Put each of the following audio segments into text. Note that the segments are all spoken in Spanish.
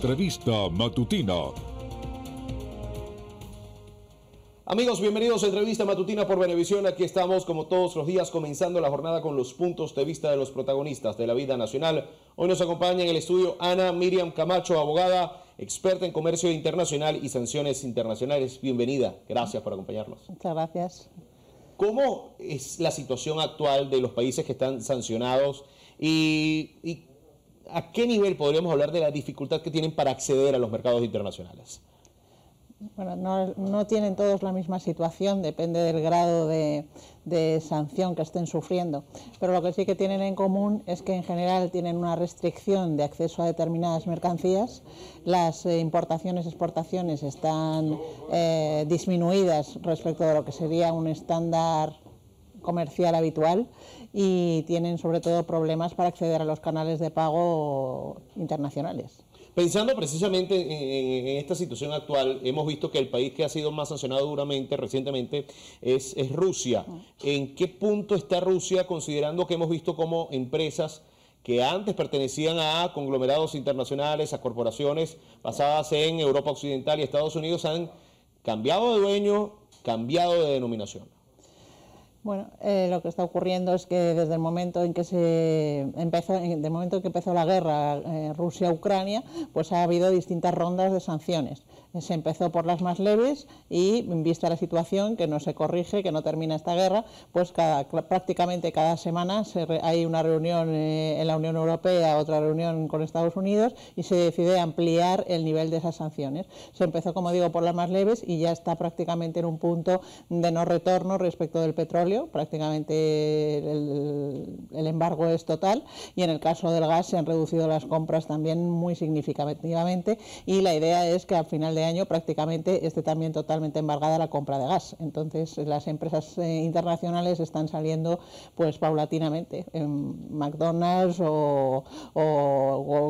Entrevista Matutina. Amigos, bienvenidos a Entrevista Matutina por Venevisión. Aquí estamos como todos los días comenzando la jornada con los puntos de vista de los protagonistas de la vida nacional. Hoy nos acompaña en el estudio Ana Miriam Camacho, abogada, experta en comercio internacional y sanciones internacionales. Bienvenida, gracias por acompañarnos. Muchas gracias. ¿Cómo es la situación actual de los países que están sancionados y a qué nivel podríamos hablar de la dificultad que tienen para acceder a los mercados internacionales? Bueno, no tienen todos la misma situación, depende del grado de sanción que estén sufriendo, pero lo que sí que tienen en común es que en general tienen una restricción de acceso a determinadas mercancías, las importaciones y exportaciones están disminuidas respecto de lo que sería un estándar comercial habitual y tienen sobre todo problemas para acceder a los canales de pago internacionales. Pensando precisamente en esta situación actual, hemos visto que el país que ha sido más sancionado duramente, recientemente, es Rusia. ¿En qué punto está Rusia, considerando que hemos visto como empresas que antes pertenecían a conglomerados internacionales, a corporaciones basadas en Europa Occidental y Estados Unidos, han cambiado de dueño, cambiado de denominación? Bueno, lo que está ocurriendo es que desde el momento en que empezó la guerra Rusia-Ucrania, pues ha habido distintas rondas de sanciones. Se empezó por las más leves y, vista la situación, que no se corrige, que no termina esta guerra, pues prácticamente cada semana hay una reunión en la Unión Europea, otra reunión con Estados Unidos y se decide ampliar el nivel de esas sanciones. Se empezó, como digo, por las más leves y ya está prácticamente en un punto de no retorno respecto del petróleo. Prácticamente el embargo es total y en el caso del gas se han reducido las compras también muy significativamente y la idea es que al final de año prácticamente esté también totalmente embargada la compra de gas. Entonces las empresas internacionales están saliendo pues paulatinamente. McDonald's o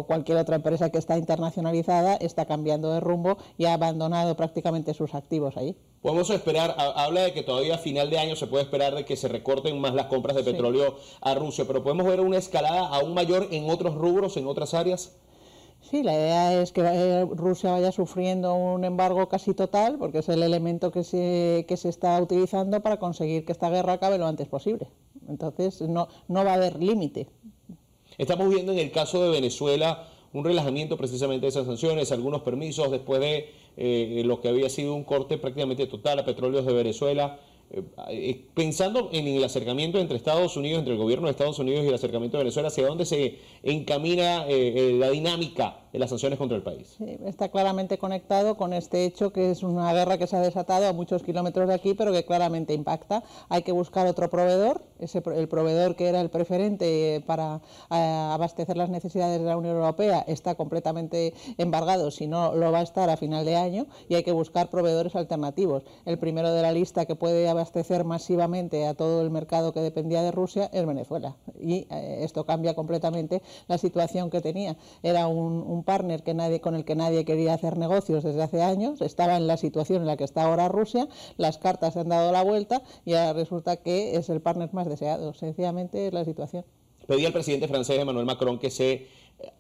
cualquier otra empresa que está internacionalizada está cambiando de rumbo y ha abandonado prácticamente sus activos ahí. Podemos esperar, habla de que todavía a final de año se puede esperar de que se recorten más las compras de petróleo a Rusia, pero podemos ver una escalada aún mayor en otros rubros, en otras áreas. Sí, la idea es que Rusia vaya sufriendo un embargo casi total, porque es el elemento que se está utilizando para conseguir que esta guerra acabe lo antes posible. Entonces no va a haber límite. Estamos viendo en el caso de Venezuela un relajamiento precisamente de esas sanciones, algunos permisos después de lo que había sido un corte prácticamente total a petróleos de Venezuela. Pensando en el acercamiento entre Estados Unidos, entre el gobierno de Estados Unidos y el acercamiento de Venezuela, ¿hacia dónde se encamina la dinámica de las sanciones contra el país? Sí, está claramente conectado con este hecho que es una guerra que se ha desatado a muchos kilómetros de aquí, pero que claramente impacta. Hay que buscar otro proveedor, el proveedor que era el preferente para abastecer las necesidades de la Unión Europea está completamente embargado, si no lo va a estar a final de año, y hay que buscar proveedores alternativos. El primero de la lista que puede abastecer masivamente a todo el mercado que dependía de Rusia es Venezuela, y esto cambia completamente la situación que tenía. Era un partner con el que nadie quería hacer negocios desde hace años, estaba en la situación en la que está ahora Rusia, las cartas se han dado la vuelta y ahora resulta que es el partner más deseado. Sencillamente es la situación. Pedía al presidente francés Emmanuel Macron que se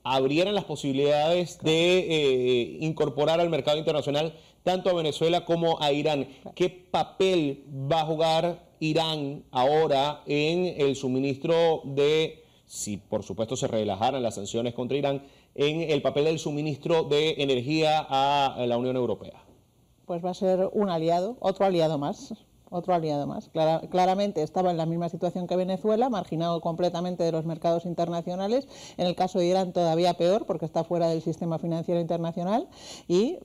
abrieran las posibilidades de incorporar al mercado internacional tanto a Venezuela como a Irán. ¿Qué papel va a jugar Irán ahora en el suministro de, si por supuesto se relajaran las sanciones contra Irán, en el papel del suministro de energía a la Unión Europea? Pues va a ser un aliado, otro aliado más. Claramente estaba en la misma situación que Venezuela, marginado completamente de los mercados internacionales. En el caso de Irán todavía peor, porque está fuera del sistema financiero internacional y,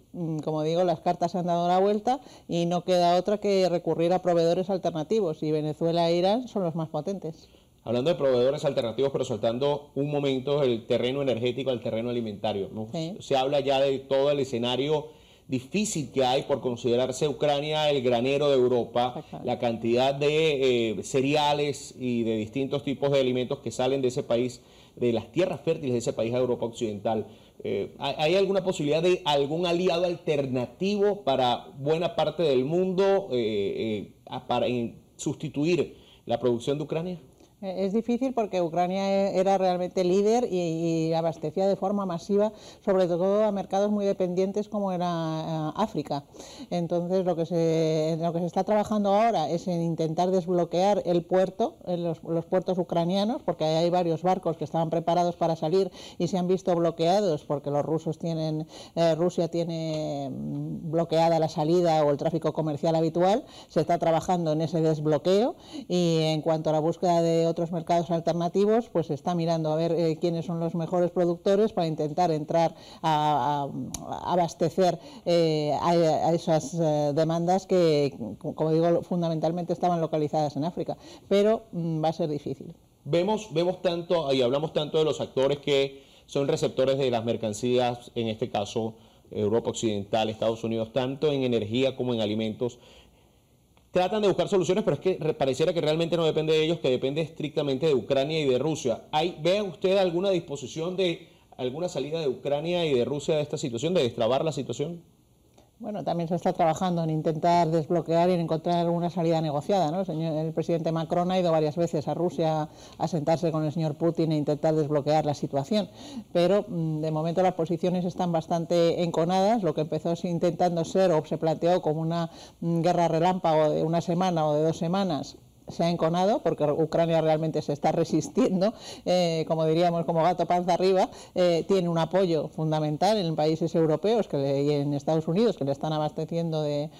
como digo, las cartas se han dado la vuelta y no queda otra que recurrir a proveedores alternativos, y Venezuela e Irán son los más potentes. Hablando de proveedores alternativos, pero saltando un momento el terreno energético al terreno alimentario, ¿no? Sí. Se habla ya de todo el escenario difícil que hay por considerarse Ucrania el granero de Europa, la cantidad de cereales y de distintos tipos de alimentos que salen de ese país, de las tierras fértiles de ese país a Europa Occidental. ¿Hay alguna posibilidad de algún aliado alternativo para buena parte del mundo para sustituir la producción de Ucrania? Es difícil porque Ucrania era realmente líder y abastecía de forma masiva, sobre todo a mercados muy dependientes como era África. Entonces lo que se está trabajando ahora es en intentar desbloquear el puerto, los puertos ucranianos, porque hay varios barcos que estaban preparados para salir y se han visto bloqueados porque los rusos Rusia tiene bloqueada la salida o el tráfico comercial habitual. Se está trabajando en ese desbloqueo y en cuanto a la búsqueda de otros mercados alternativos, pues se está mirando a ver quiénes son los mejores productores para intentar entrar a abastecer a esas demandas que, como digo, fundamentalmente estaban localizadas en África, pero va a ser difícil. Vemos tanto y hablamos tanto de los actores que son receptores de las mercancías, en este caso Europa Occidental, Estados Unidos, tanto en energía como en alimentos. Tratan de buscar soluciones, pero es que pareciera que realmente no depende de ellos, que depende estrictamente de Ucrania y de Rusia. ¿Ve usted alguna disposición de alguna salida de Ucrania y de Rusia de esta situación, de destrabar la situación? Bueno, también se está trabajando en intentar desbloquear y en encontrar una salida negociada, ¿no? El presidente Macron ha ido varias veces a Rusia a sentarse con el señor Putin e intentar desbloquear la situación, pero de momento las posiciones están bastante enconadas. Lo que empezó intentando ser o se planteó como una guerra relámpago de una semana o de 2 semanas, se ha enconado porque Ucrania realmente se está resistiendo, como diríamos, como gato panza arriba. Tiene un apoyo fundamental en países europeos y en Estados Unidos, que le están abasteciendo de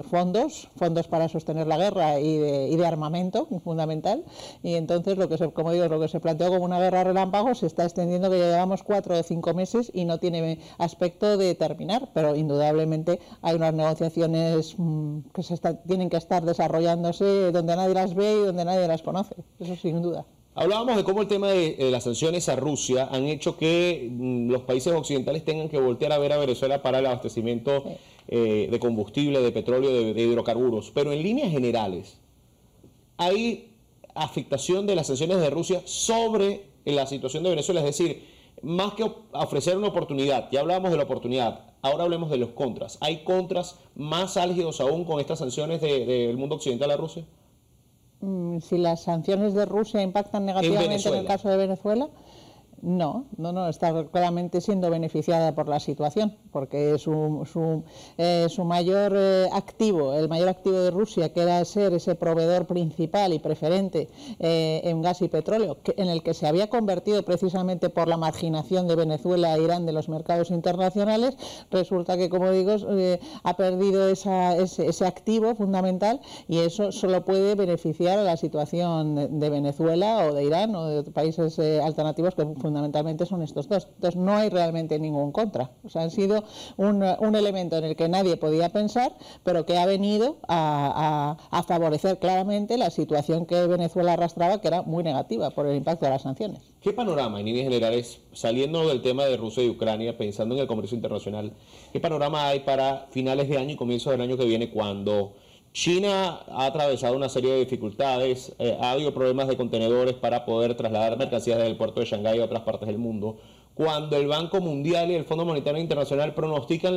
fondos para sostener la guerra y de armamento fundamental, y entonces como digo, lo que se planteó como una guerra relámpago se está extendiendo, que ya llevamos 4 o 5 meses y no tiene aspecto de terminar, pero indudablemente hay unas negociaciones que tienen que estar desarrollándose donde nadie las ve y donde nadie las conoce, eso sin duda. Hablábamos de cómo el tema de las sanciones a Rusia han hecho que los países occidentales tengan que voltear a ver a Venezuela para el abastecimiento de combustible, de petróleo, de hidrocarburos. Pero en líneas generales, ¿hay afectación de las sanciones de Rusia sobre la situación de Venezuela? Es decir, más que ofrecer una oportunidad, ya hablábamos de la oportunidad, ahora hablemos de los contras. ¿Hay contras más álgidos aún con estas sanciones del mundo occidental a Rusia? Si las sanciones de Rusia impactan negativamente en el caso de Venezuela, no, está claramente siendo beneficiada por la situación, porque su mayor activo, el mayor activo de Rusia, que era ser ese proveedor principal y preferente en gas y petróleo, en el que se había convertido precisamente por la marginación de Venezuela e Irán de los mercados internacionales, resulta que, como digo, ha perdido ese activo fundamental, y eso solo puede beneficiar a la situación de Venezuela o de Irán o de países alternativos que fundamentalmente son estos dos. Entonces no hay realmente ningún contra. O sea, han sido un elemento en el que nadie podía pensar, pero que ha venido a favorecer claramente la situación que Venezuela arrastraba, que era muy negativa por el impacto de las sanciones. ¿Qué panorama en líneas generales, saliendo del tema de Rusia y Ucrania, pensando en el comercio internacional, qué panorama hay para finales de año y comienzos del año que viene, cuando China ha atravesado una serie de dificultades, ha habido problemas de contenedores para poder trasladar mercancías del puerto de Shanghái a otras partes del mundo, cuando el Banco Mundial y el Fondo Monetario Internacional pronostican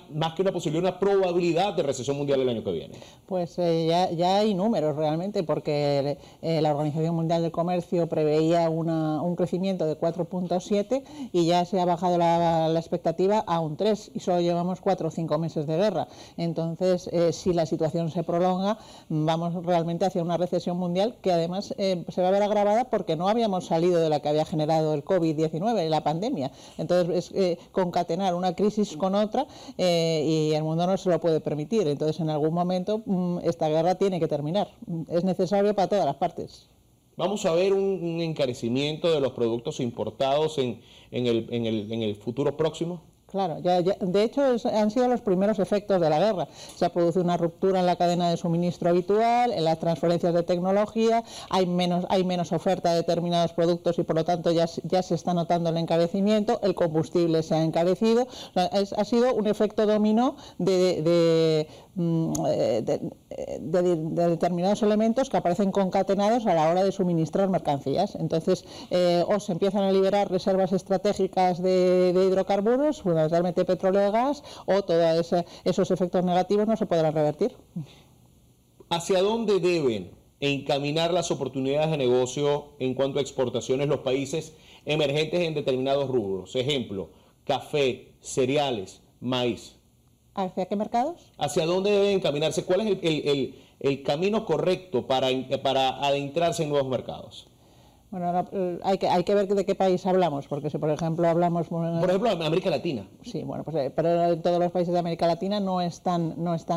más que una posibilidad, una probabilidad de recesión mundial el año que viene? Pues ya hay números realmente, porque la Organización Mundial del Comercio preveía un crecimiento de 4,7 y ya se ha bajado la expectativa a un 3, y solo llevamos 4 o 5 meses de guerra. Entonces, si la situación se prolonga, vamos realmente hacia una recesión mundial que además se va a ver agravada porque no habíamos salido de la que había generado el COVID-19, la pandemia. Entonces, es concatenar una crisis con otra, y el mundo no se lo puede permitir. Entonces, en algún momento esta guerra tiene que terminar. Es necesario para todas las partes. ¿Vamos a ver un encarecimiento de los productos importados en el futuro próximo? Claro, de hecho han sido los primeros efectos de la guerra. Se ha producido una ruptura en la cadena de suministro habitual, en las transferencias de tecnología, hay menos oferta de determinados productos y por lo tanto ya se está notando el encarecimiento, el combustible se ha encarecido. O sea, ha sido un efecto dominó de determinados elementos que aparecen concatenados a la hora de suministrar mercancías. Entonces, o se empiezan a liberar reservas estratégicas de hidrocarburos, fundamentalmente petróleo y gas, o todos esos efectos negativos no se podrán revertir. ¿Hacia dónde deben encaminar las oportunidades de negocio en cuanto a exportaciones los países emergentes en determinados rubros? Ejemplo, café, cereales, maíz. ¿Hacia qué mercados? ¿Hacia dónde deben encaminarse? ¿Cuál es el camino correcto para adentrarse en nuevos mercados? Bueno, hay que ver de qué país hablamos, porque si por ejemplo hablamos... Por ejemplo, América Latina. Sí, bueno, pues pero en todos los países de América Latina no están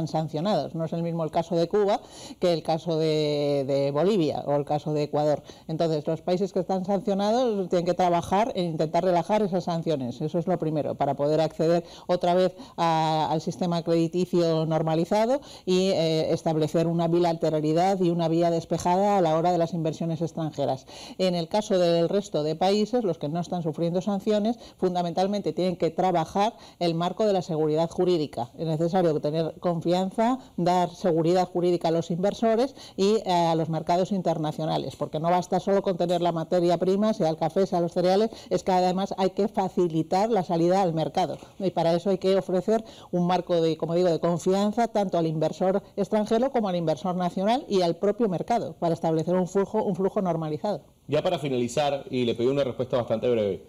sancionados. No es el mismo el caso de Cuba que el caso de Bolivia o el caso de Ecuador. Entonces, los países que están sancionados tienen que trabajar en intentar relajar esas sanciones. Eso es lo primero, para poder acceder otra vez al sistema crediticio normalizado y establecer una bilateralidad y una vía despejada a la hora de las inversiones extranjeras. En el caso del resto de países, los que no están sufriendo sanciones, fundamentalmente tienen que trabajar el marco de la seguridad jurídica. Es necesario tener confianza, dar seguridad jurídica a los inversores y a los mercados internacionales, porque no basta solo con tener la materia prima, sea el café, sea los cereales, es que además hay que facilitar la salida al mercado. Y para eso hay que ofrecer un marco de, como digo, de confianza tanto al inversor extranjero como al inversor nacional y al propio mercado, para establecer un flujo normalizado. Ya para finalizar, y le pedí una respuesta bastante breve,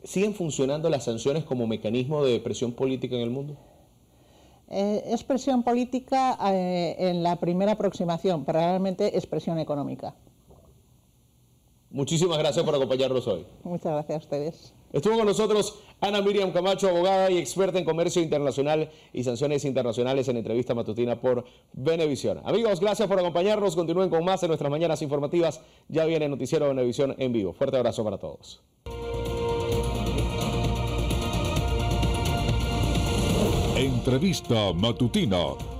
¿siguen funcionando las sanciones como mecanismo de presión política en el mundo? Es presión política en la primera aproximación, pero realmente es presión económica. Muchísimas gracias por acompañarnos hoy. Muchas gracias a ustedes. Estuvo con nosotros Ana Miriam Camacho, abogada y experta en comercio internacional y sanciones internacionales, en entrevista matutina por Venevisión. Amigos, gracias por acompañarnos. Continúen con más en nuestras mañanas informativas. Ya viene el noticiero Venevisión en vivo. Fuerte abrazo para todos. Entrevista matutina.